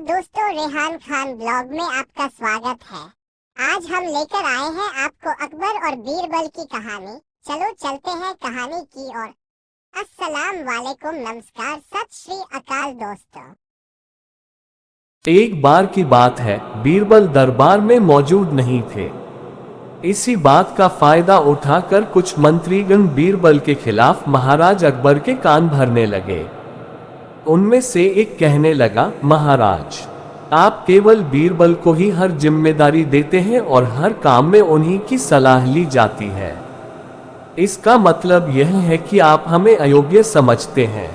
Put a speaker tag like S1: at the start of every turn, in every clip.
S1: दोस्तों, रेहान खान ब्लॉग में आपका स्वागत है। आज हम लेकर आए हैं आपको अकबर और बीरबल की कहानी। चलो चलते हैं कहानी की ओर। अस्सलाम वालेकुम, नमस्कार, सत श्री अकाल दोस्तों।
S2: एक बार की बात है, बीरबल दरबार में मौजूद नहीं थे। इसी बात का फायदा उठाकर कुछ मंत्रीगण बीरबल के खिलाफ महाराज अकबर के कान भरने लगे। उनमें से एक कहने लगा, महाराज, आप केवल बीरबल को ही हर जिम्मेदारी देते हैं और हर काम में उन्हीं की सलाह ली जाती है। इसका मतलब यह है कि आप हमें अयोग्य समझते हैं,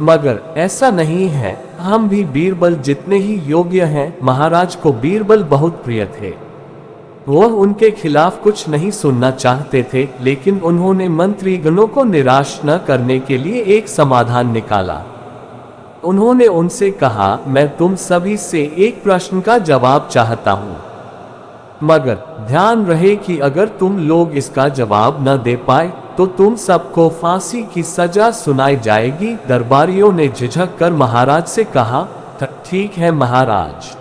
S2: मगर ऐसा नहीं है। हम भी बीरबल जितने ही योग्य हैं। महाराज को बीरबल बहुत प्रिय थे। वह उनके खिलाफ कुछ नहीं सुनना चाहते थे, लेकिन उन्होंने मंत्रीगणों को निराश न करने के लिए एक समाधान निकाला। उन्होंने उनसे कहा, मैं तुम सभी से एक प्रश्न का जवाब चाहता हूं, मगर ध्यान रहे कि अगर तुम लोग इसका जवाब न दे पाए तो तुम सबको फांसी की सजा सुनाई जाएगी। दरबारियों ने झिझक कर महाराज से कहा, ठीक है महाराज,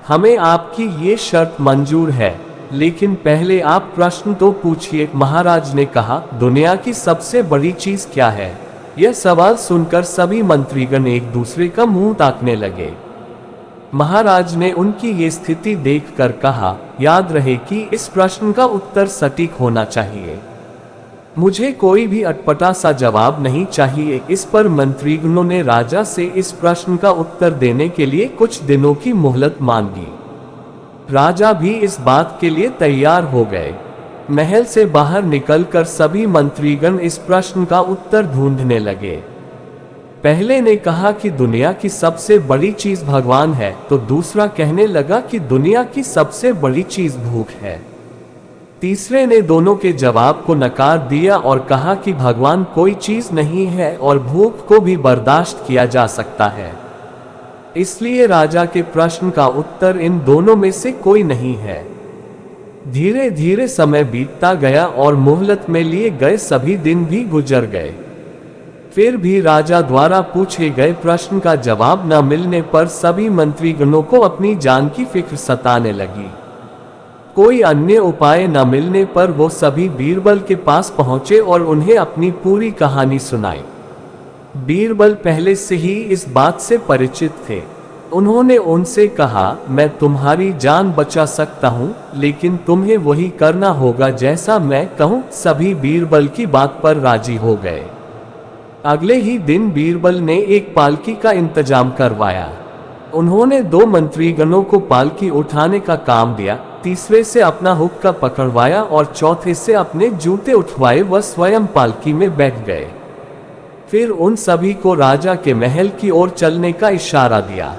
S2: हमें आपकी ये शर्त मंजूर है, लेकिन पहले आप प्रश्न तो पूछिए। महाराज ने कहा, दुनिया की सबसे बड़ी चीज क्या है? यह सवाल सुनकर सभी मंत्रीगण एक दूसरे का मुंह ताकने लगे। महाराज ने उनकी ये स्थिति देखकर कहा, याद रहे कि इस प्रश्न का उत्तर सटीक होना चाहिए। मुझे कोई भी अटपटा सा जवाब नहीं चाहिए। इस पर मंत्रीगणों ने राजा से इस प्रश्न का उत्तर देने के लिए कुछ दिनों की मोहलत मांगी। राजा भी इस बात के लिए तैयार हो गए। महल से बाहर निकलकर सभी मंत्रीगण इस प्रश्न का उत्तर ढूंढने लगे। पहले ने कहा कि दुनिया की सबसे बड़ी चीज भगवान है, तो दूसरा कहने लगा कि दुनिया की सबसे बड़ी चीज भूख है। तीसरे ने दोनों के जवाब को नकार दिया और कहा कि भगवान कोई चीज नहीं है और भूख को भी बर्दाश्त किया जा सकता है। इसलिए राजा के प्रश्न का उत्तर इन दोनों में से कोई नहीं है। धीरे धीरे समय बीतता गया और मोहलत में लिए गए सभी दिन भी गुजर गए। फिर भी राजा द्वारा पूछे गए प्रश्न का जवाब न मिलने पर सभी मंत्रीगणों को अपनी जान की फिक्र सताने लगी। कोई अन्य उपाय न मिलने पर वो सभी बीरबल के पास पहुंचे और उन्हें अपनी पूरी कहानी सुनाई। बीरबल पहले से ही इस बात से परिचित थे। उन्होंने उनसे कहा, मैं तुम्हारी जान बचा सकता हूं, लेकिन तुम्हें वही करना होगा जैसा मैं कहूं। सभी बीरबल की बात पर राजी हो गए। अगले ही दिन बीरबल ने एक पालकी का इंतजाम करवाया। उन्होंने दो मंत्रीगणों को पालकी उठाने का काम दिया, तीसरे से अपना हुक्का पकड़वाया और चौथे से अपने जूते उठवाए। वह स्वयं पालकी में बैठ गए। फिर उन सभी को राजा के महल की ओर चलने का इशारा दिया।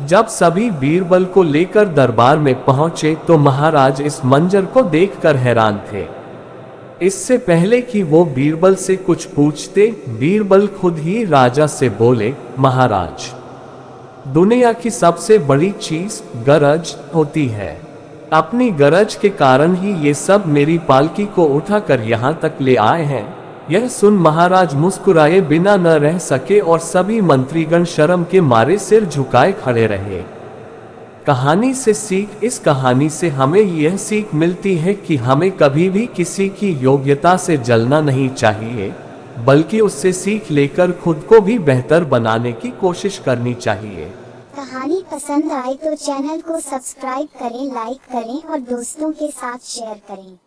S2: जब सभी बीरबल को लेकर दरबार में पहुंचे तो महाराज इस मंजर को देखकर हैरान थे। इससे पहले कि वो बीरबल से कुछ पूछते, बीरबल खुद ही राजा से बोले, महाराज, दुनिया की सबसे बड़ी चीज गरज होती है। अपनी गरज के कारण ही ये सब मेरी पालकी को उठाकर यहाँ तक ले आए हैं। यह सुन महाराज मुस्कुराए बिना न रह सके और सभी मंत्रीगण शर्म के मारे सिर झुकाए खड़े रहे। कहानी से सीख। इस कहानी से हमें यह सीख मिलती है कि हमें कभी भी किसी की योग्यता से जलना नहीं चाहिए, बल्कि उससे सीख लेकर खुद को भी बेहतर बनाने की कोशिश करनी चाहिए।
S3: कहानी पसंद आए तो चैनल को सब्सक्राइब करें, लाइक करें और दोस्तों के साथ शेयर करें।